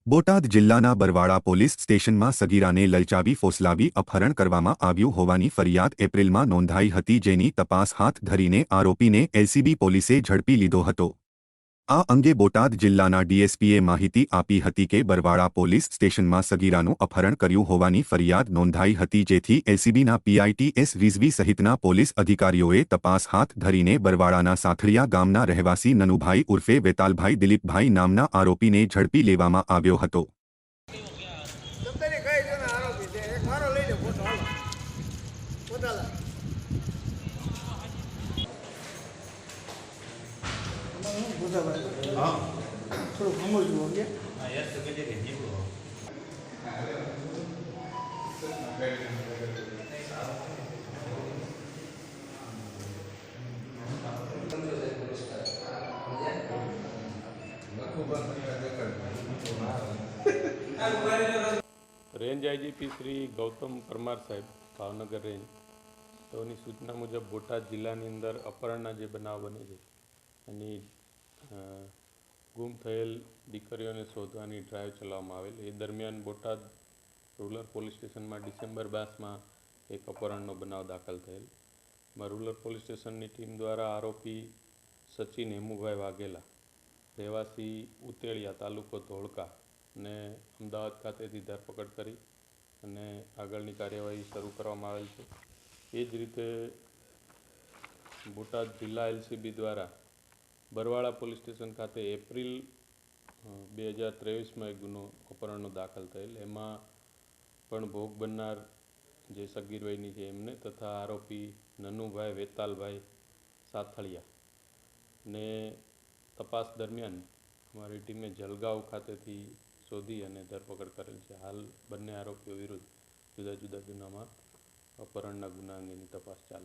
બોટાદ જિલ્લાના બરવાળા પોલીસ સ્ટેશનમાં સગીરાને લલચાવી ફોસલાવી અપહરણ કરવામાં આવ્યું હોવાની ફરિયાદ એપ્રિલમાં નોંધાઈ હતી, જેની તપાસ હાથ ધરીને આરોપીને એલસીબી પોલીસે ઝડપી લીધો હતો। આ અંગે બોટાદ જિલ્લાના ડીએસપીએ માહિતી આપી હતી કે બરવાળા પોલીસ સ્ટેશનમાં સગીરાનું અપહરણ કર્યું હોવાની ફરિયાદ નોંધાઈ હતી, જેથી એલસીબીના પીઆઈટીએસ વીઝવી સહિતના પોલીસ અધિકારીઓએ તપાસ હાથ ધરીને બરવાળાના સાથળિયા ગામના રહેવાસી નનુભાઈ ઉર્ફે વેતાલભાઈ દિલીપભાઈ નામના આરોપીને ઝડપી લેવામાં આવ્યો હતો। हाँ थोड़ा घूमो जो हो गया यार तो कहीं जगह नहीं हुआ रेंज आईजीपी श्री गौतम परमार साहेब भावनगर रेंज तो सूचना मुजब बोटाद जिल्लानी अंदर अपहरणना जे बनाव बने छे एनी गुम थयेल दीकरीओने शोधवानी ड्राइव चलाववामां आवेल। ए दरमियान बोटाद रूरल पोलीस स्टेशन में डिसेम्बर 22 में एक अपहरणनो बनाव दाखल थयेल। रूरल पोलीस स्टेशन टीम द्वारा आरोपी सचिन हेमुभाई वाघेला રહેવાસી ઉતેળિયા તાલુકો ધોળકા ને અમદાવાદ ખાતેથી ધરપકડ કરી અને આગળની કાર્યવાહી શરૂ કરવામાં આવેલ છે। એ જ રીતે બોટાદ જિલ્લા એલસીબી દ્વારા બરવાળા પોલીસ સ્ટેશન ખાતે એપ્રિલ 2023 એક ગુનો અપહરણનો દાખલ થયેલ। એમાં પણ ભોગ બનનાર જે સગીર વયની છે એમને તથા આરોપી નનુભાઈ વેતાલભાઈ સાથળિયા ને तपास दरमियान हमारी टीमें जलगांव खातेथी शोधी अने धरपकड़ करेल छे। हाल बंने आरोपीओ विरुद्ध जुदा जुदा गुनामां अपहरणना गुना अंगेनी तपास चाले।